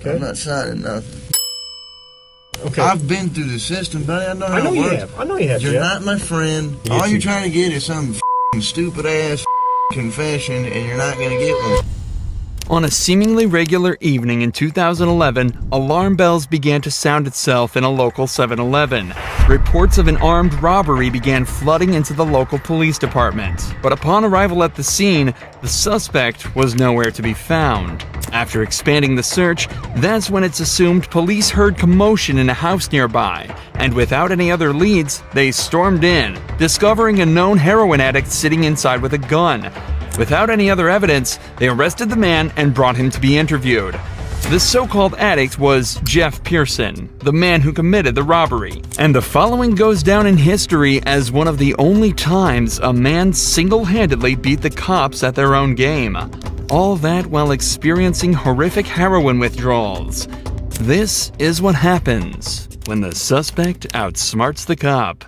Okay. I'm not signing nothing. Okay. I've been through the system, buddy. I know how it works. I know you have. You're Jeff. not my friend. Yes, All you're you- trying to get is some stupid ass confession, and you're not gonna get one. On a seemingly regular evening in 2011, alarm bells began to sound itself in a local 7-Eleven. Reports of an armed robbery began flooding into the local police department. But upon arrival at the scene, the suspect was nowhere to be found. After expanding the search, that's when it's assumed police heard commotion in a house nearby, and without any other leads, they stormed in, discovering a known heroin addict sitting inside with a gun. Without any other evidence, they arrested the man and brought him to be interviewed. This so-called addict was Jeff Pearson, the man who committed the robbery. And the following goes down in history as one of the only times a man single-handedly beat the cops at their own game. All that while experiencing horrific heroin withdrawals. This is what happens when the suspect outsmarts the cop.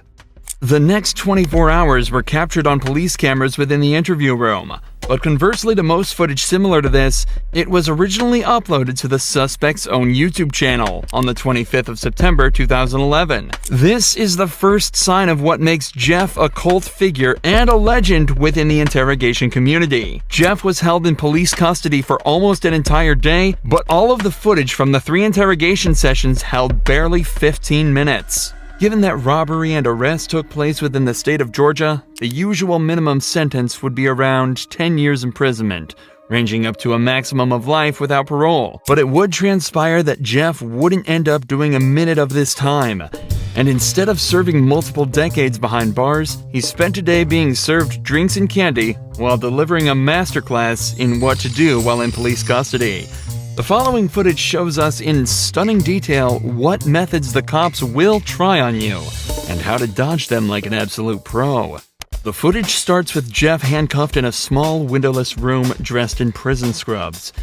The next 24 hours were captured on police cameras within the interview room, but conversely to most footage similar to this, it was originally uploaded to the suspect's own YouTube channel on the 25th of September 2011. This is the first sign of what makes Jeff a cult figure and a legend within the interrogation community. Jeff was held in police custody for almost an entire day, but all of the footage from the 3 interrogation sessions held barely 15 minutes. Given that robbery and arrest took place within the state of Georgia, the usual minimum sentence would be around 10 years imprisonment, ranging up to a maximum of life without parole. But it would transpire that Jeff wouldn't end up doing a minute of this time. And instead of serving multiple decades behind bars, he spent a day being served drinks and candy while delivering a masterclass in what to do while in police custody. The following footage shows us in stunning detail what methods the cops will try on you, and how to dodge them like an absolute pro. The footage starts with Jeff handcuffed in a small, windowless room dressed in prison scrubs.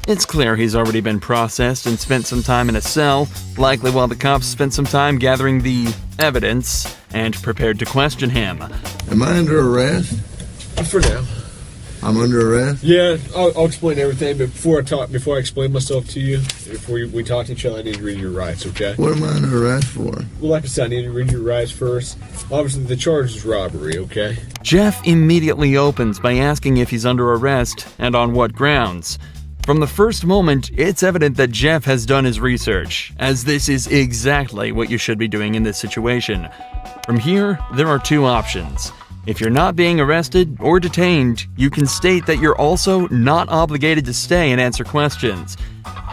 It's clear he's already been processed and spent some time in a cell, likely while the cops spent some time gathering the evidence and prepared to question him. Am I under arrest? For now. I'm under arrest? Yeah, I'll explain everything, but before I explain myself to you, before we talk to each other, I need to read your rights, okay? What am I under arrest for? Well, like I said, I need to read your rights first. Obviously, the charge is robbery, okay? Jeff immediately opens by asking if he's under arrest and on what grounds. From the first moment, it's evident that Jeff has done his research, as this is exactly what you should be doing in this situation. From here, there are 2 options. If you're not being arrested or detained, you can state that you're also not obligated to stay and answer questions.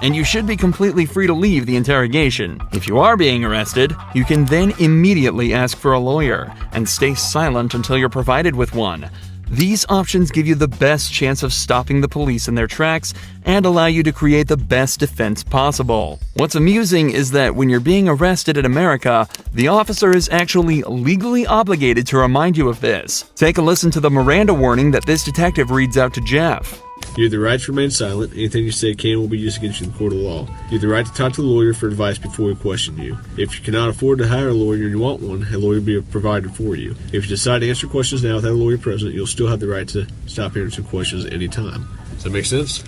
And you should be completely free to leave the interrogation. If you are being arrested, you can then immediately ask for a lawyer and stay silent until you're provided with one. These options give you the best chance of stopping the police in their tracks and allow you to create the best defense possible. What's amusing is that when you're being arrested in America, the officer is actually legally obligated to remind you of this. Take a listen to the Miranda warning that this detective reads out to Jeff. You have the right to remain silent. Anything you say can will be used against you in the court of law. You have the right to talk to a lawyer for advice before we question you. If you cannot afford to hire a lawyer and you want one, a lawyer will be provided for you. If you decide to answer questions now without a lawyer present, you'll still have the right to stop answering questions at any time. Does that make sense?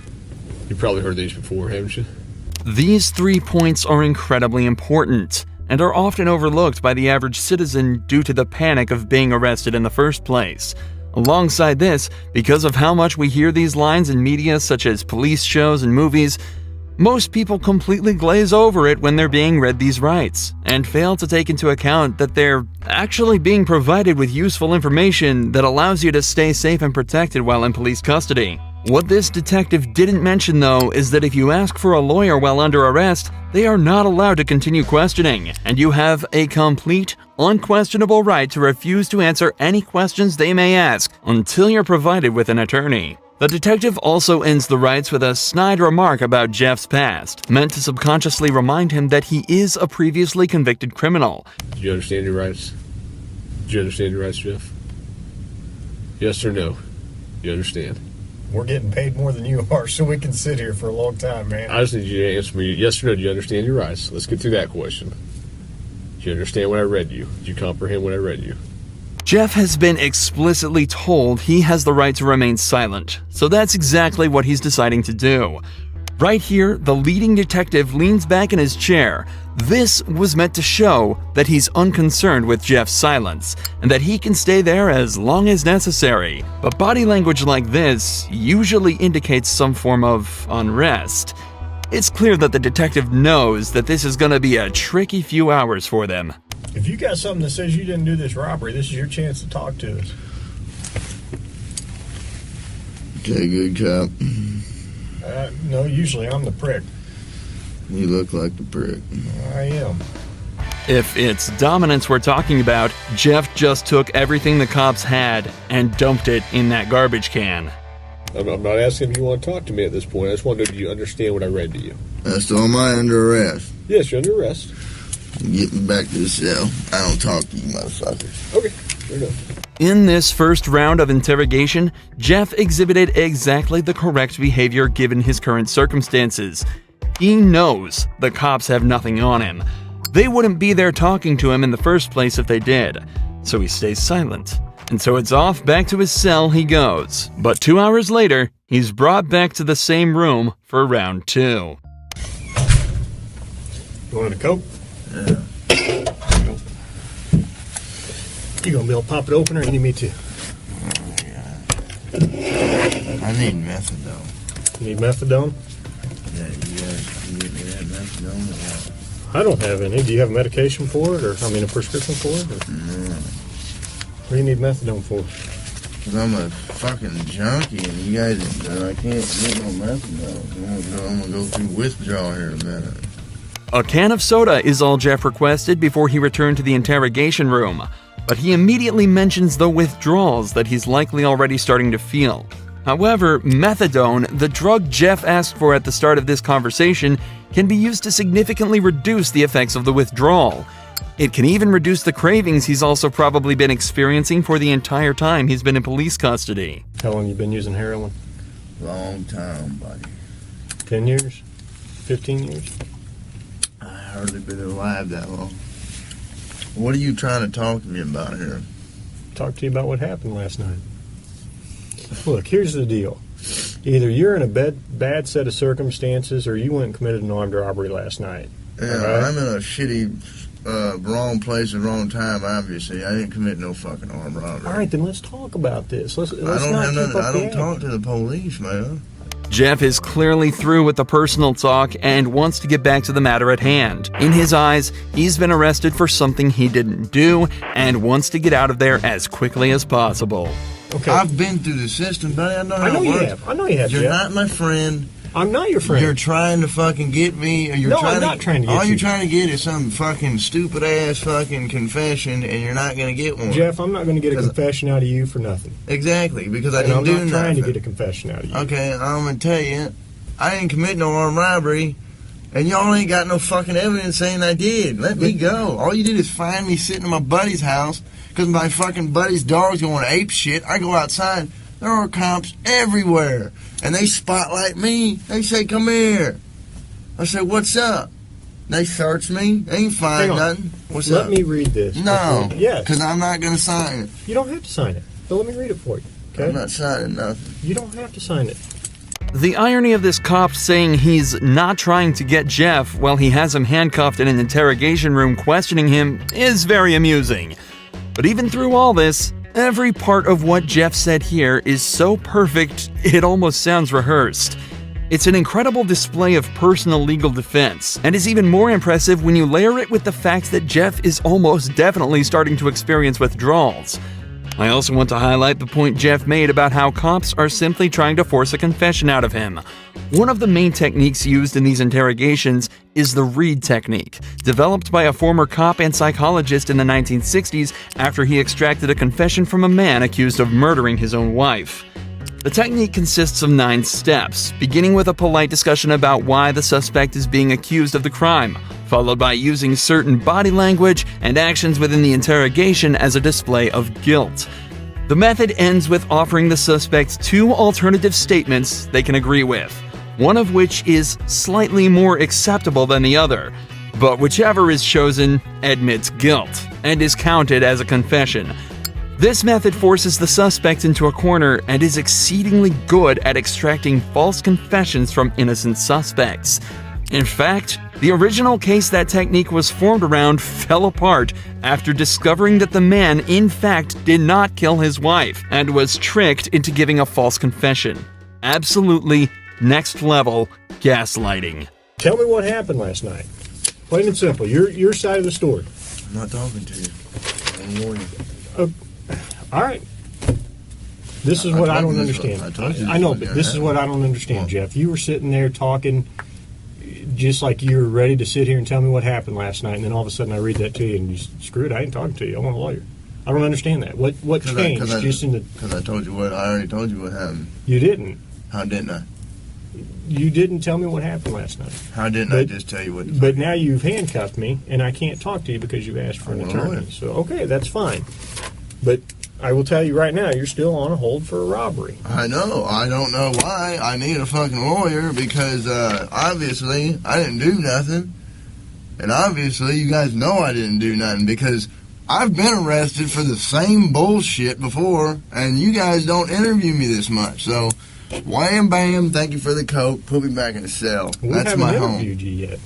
You've probably heard these before, haven't you? These 3 points are incredibly important and are often overlooked by the average citizen due to the panic of being arrested in the first place. Alongside this, because of how much we hear these lines in media such as police shows and movies, most people completely glaze over it when they're being read these rights, and fail to take into account that they're actually being provided with useful information that allows you to stay safe and protected while in police custody. What this detective didn't mention, though, is that if you ask for a lawyer while under arrest, they are not allowed to continue questioning, and you have a complete, unquestionable right to refuse to answer any questions they may ask until you're provided with an attorney. The detective also ends the rights with a snide remark about Jeff's past, meant to subconsciously remind him that he is a previously convicted criminal. Do you understand your rights? Do you understand your rights, Jeff? Yes or no? You understand? We're getting paid more than you are, so we can sit here for a long time, man. I just need you to answer me yes or no. Do you understand your rights? Let's get through that question. Do you understand what I read you? Do you comprehend what I read you? Jeff has been explicitly told he has the right to remain silent, so that's exactly what he's deciding to do. Right here, the leading detective leans back in his chair. This was meant to show that he's unconcerned with Jeff's silence, and that he can stay there as long as necessary. But body language like this usually indicates some form of unrest. It's clear that the detective knows that this is gonna be a tricky few hours for them. If you got something that says you didn't do this robbery, this is your chance to talk to us. Okay, good cop. No, usually I'm the prick. You look like the prick. I am. If it's dominance we're talking about, Jeff just took everything the cops had and dumped it in that garbage can. I'm not asking if you want to talk to me at this point. I just wanted to understand what I read to you. That's all my under arrest. Yes, you're under arrest. Get me back to the cell. I don't talk to you motherfuckers. Okay, fair enough. In this first round of interrogation, Jeff exhibited exactly the correct behavior given his current circumstances. He knows the cops have nothing on him. They wouldn't be there talking to him in the first place if they did, so he stays silent. And so it's off back to his cell he goes. But 2 hours later, he's brought back to the same room for round 2. You wanted a Coke? Yeah. You gonna be able to pop it open, or you need me to? I need methadone. You need methadone? Yeah, you guys can get me that methadone or what? I don't have any. Do you have medication for it, or a prescription for it? Or? No. What do you need methadone for? Because I'm a fucking junkie and you guys, I can't get no methadone. I'm going to go through withdrawal here in a minute. A can of soda is all Jeff requested before he returned to the interrogation room. But he immediately mentions the withdrawals that he's likely already starting to feel. However, methadone, the drug Jeff asked for at the start of this conversation, can be used to significantly reduce the effects of the withdrawal. It can even reduce the cravings he's also probably been experiencing for the entire time he's been in police custody. How long you been using heroin? Long time, buddy. 10 years? 15 years? I hardly been alive that long. What are you trying to talk to me about here? Talk to you about what happened last night. Look, here's the deal. Either you're in a bad set of circumstances, or you went and committed an armed robbery last night. Yeah, Right? I'm in a shitty, wrong place at the wrong time, obviously. I didn't commit no fucking armed robbery. All right, then let's talk about this. Let's I not don't have keep nothing. up I the don't talk act. to the police, man. Jeff is clearly through with the personal talk and wants to get back to the matter at hand. In his eyes, he's been arrested for something he didn't do and wants to get out of there as quickly as possible. Okay. I've been through the system, buddy. I know how it you works. have. I know you have, You're Jeff. not my friend. I'm not your friend. You're trying to fucking get me. Or you're No, trying I'm not trying to get all you. you're trying to get is some fucking stupid ass fucking confession, and you're not gonna get one. Jeff, I'm not going to get a confession out of you for nothing. Exactly, because I And didn't I'm do not nothing. trying to get a confession out of you. Okay, I'm gonna tell you, I didn't commit no armed robbery, and y'all ain't got no fucking evidence saying I did. Let me go. All you did is find me sitting in my buddy's house because my fucking buddy's dog's going ape shit. I go outside, there are cops everywhere, and they spotlight me. They say, "Come here." I say, "What's up?" They search me. They ain't find Hang on. nothing. What's Let up? me read this. No. Yes. Because I'm not gonna sign it. You don't have to sign it. But let me read it for you. Okay? I'm not signing nothing. You don't have to sign it. The irony of this cop saying he's not trying to get Jeff while he has him handcuffed in an interrogation room questioning him is very amusing. But even through all this, every part of what Jeff said here is so perfect it almost sounds rehearsed. It's an incredible display of personal legal defense, and is even more impressive when you layer it with the fact that Jeff is almost definitely starting to experience withdrawals. I also want to highlight the point Jeff made about how cops are simply trying to force a confession out of him. One of the main techniques used in these interrogations is the Reed technique, developed by a former cop and psychologist in the 1960s after he extracted a confession from a man accused of murdering his own wife. The technique consists of 9 steps, beginning with a polite discussion about why the suspect is being accused of the crime, followed by using certain body language and actions within the interrogation as a display of guilt. The method ends with offering the suspect 2 alternative statements they can agree with, one of which is slightly more acceptable than the other, but whichever is chosen admits guilt and is counted as a confession. This method forces the suspect into a corner and is exceedingly good at extracting false confessions from innocent suspects. In fact, the original case that technique was formed around fell apart after discovering that the man, in fact, did not kill his wife and was tricked into giving a false confession. Absolutely next level gaslighting. Tell me what happened last night. Plain and simple. Your side of the story. I'm not talking to you. I'm a lawyer. All right. This is what I don't understand. I know, but this is what I don't understand, Jeff. You were sitting there talking just like you were ready to sit here and tell me what happened last night, and then all of a sudden I read that to you, and you screw it, I ain't talking to you. I want a lawyer. I don't understand that. What changed? Because I told you I already told you what happened. You didn't. How didn't I? You didn't tell me what happened last night. How didn't I just tell you what? But now you've handcuffed me, and I can't talk to you because you asked for an attorney. So okay, that's fine. But I will tell you right now, you're still on a hold for a robbery. I know. I don't know why I need a fucking lawyer because obviously I didn't do nothing. And obviously you guys know I didn't do nothing because I've been arrested for the same bullshit before and you guys don't interview me this much. So, wham bam, thank you for the coke, put me back in the cell. That's my home. We haven't interviewed you yet.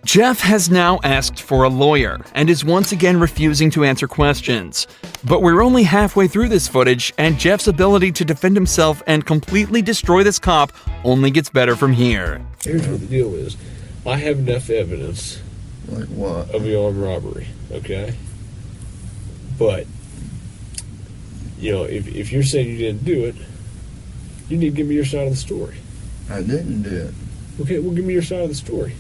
Jeff has now asked for a lawyer and is once again refusing to answer questions. But we're only halfway through this footage, and Jeff's ability to defend himself and completely destroy this cop only gets better from here. Here's what the deal is. I have enough evidence Like what? of the armed robbery, okay? But, you know, if you're saying you didn't do it, you need to give me your side of the story. I didn't do it. Okay, well, give me your side of the story.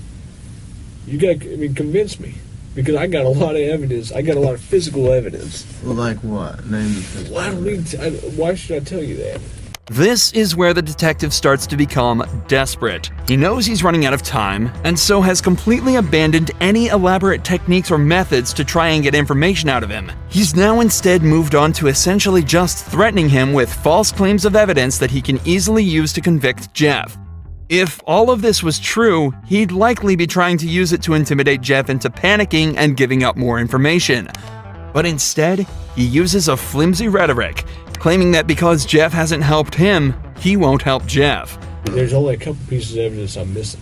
You got to, convince me. Because I got a lot of evidence. I got a lot of physical evidence. Well, like what? Name the physical. Well, I don't need to, why should I tell you that? This is where the detective starts to become desperate. He knows he's running out of time, and so has completely abandoned any elaborate techniques or methods to try and get information out of him. He's now instead moved on to essentially just threatening him with false claims of evidence that he can easily use to convict Jeff. If all of this was true, he'd likely be trying to use it to intimidate Jeff into panicking and giving up more information. But instead, he uses a flimsy rhetoric, claiming that because Jeff hasn't helped him, he won't help Jeff. There's only a couple pieces of evidence I'm missing.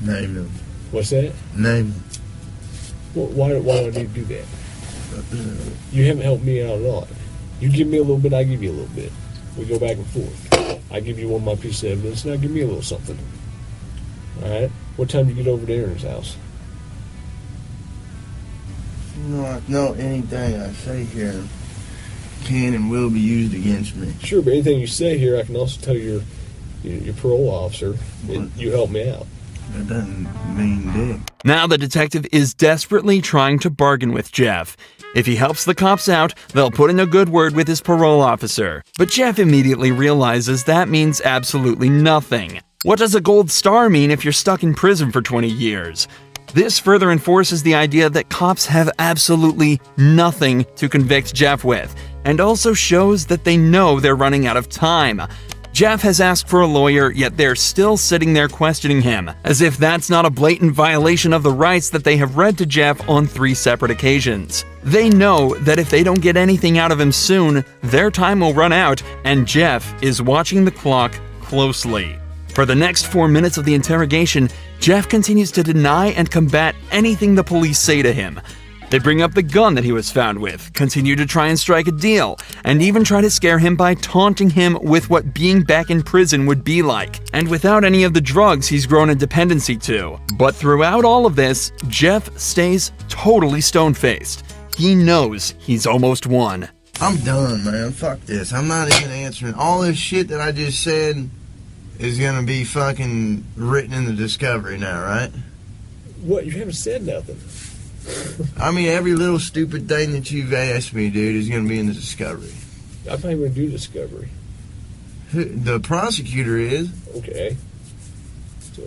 Name them. What's that? Name them. Well, why do I need to do that? You haven't helped me out at all. You give me a little bit, I give you a little bit. We go back and forth. I give you one of my pieces of evidence, now give me a little something. Alright? What time do you get over to Aaron's house? No, anything I say here can and will be used against me. Sure, but anything you say here, I can also tell your parole officer that you helped me out. That doesn't mean dick. Now the detective is desperately trying to bargain with Jeff. If he helps the cops out, they'll put in a good word with his parole officer. But Jeff immediately realizes that means absolutely nothing. What does a gold star mean if you're stuck in prison for 20 years? This further enforces the idea that cops have absolutely nothing to convict Jeff with, and also shows that they know they're running out of time. Jeff has asked for a lawyer, yet they're still sitting there questioning him, as if that's not a blatant violation of the rights that they have read to Jeff on 3 separate occasions. They know that if they don't get anything out of him soon, their time will run out, and Jeff is watching the clock closely. For the next 4 minutes of the interrogation, Jeff continues to deny and combat anything the police say to him. They bring up the gun that he was found with, continue to try and strike a deal, and even try to scare him by taunting him with what being back in prison would be like, and without any of the drugs he's grown a dependency to. But throughout all of this, Jeff stays totally stone-faced. He knows he's almost won. I'm done, man. Fuck this. I'm not even answering. All this shit that I just said is gonna be fucking written in the discovery now, right? What? You haven't said nothing. I mean, every little stupid thing that you've asked me, dude, is going to be in the discovery. I'm not even going to do discovery. The prosecutor is. Okay. So,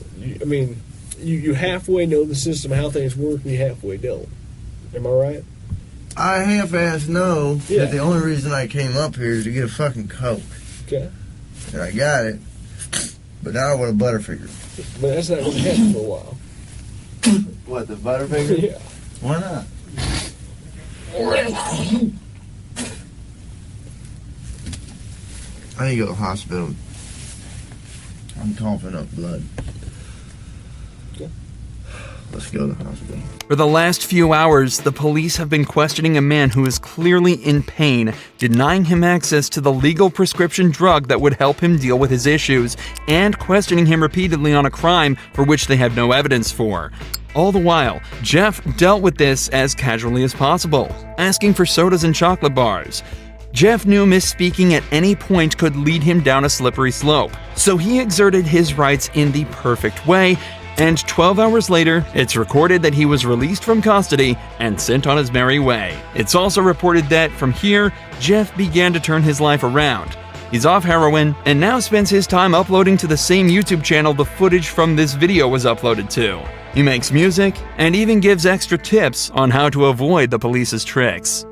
you halfway know the system, how things work, and you halfway don't. Am I right? I half-ass know Yeah. that the only reason I came up here is to get a fucking Coke. Okay. And I got it. But now I want a Butterfinger. But that's not going to happen for a while. What, the Butterfinger? Yeah. Why not? I need to go to the hospital. I'm coughing up blood. Okay. Let's go to the hospital. For the last few hours, the police have been questioning a man who is clearly in pain, denying him access to the legal prescription drug that would help him deal with his issues, and questioning him repeatedly on a crime for which they have no evidence for. All the while, Jeff dealt with this as casually as possible, asking for sodas and chocolate bars. Jeff knew misspeaking at any point could lead him down a slippery slope, so he exerted his rights in the perfect way, and 12 hours later, it's recorded that he was released from custody and sent on his merry way. It's also reported that from here, Jeff began to turn his life around. He's off heroin and now spends his time uploading to the same YouTube channel the footage from this video was uploaded to. He makes music and even gives extra tips on how to avoid the police's tricks.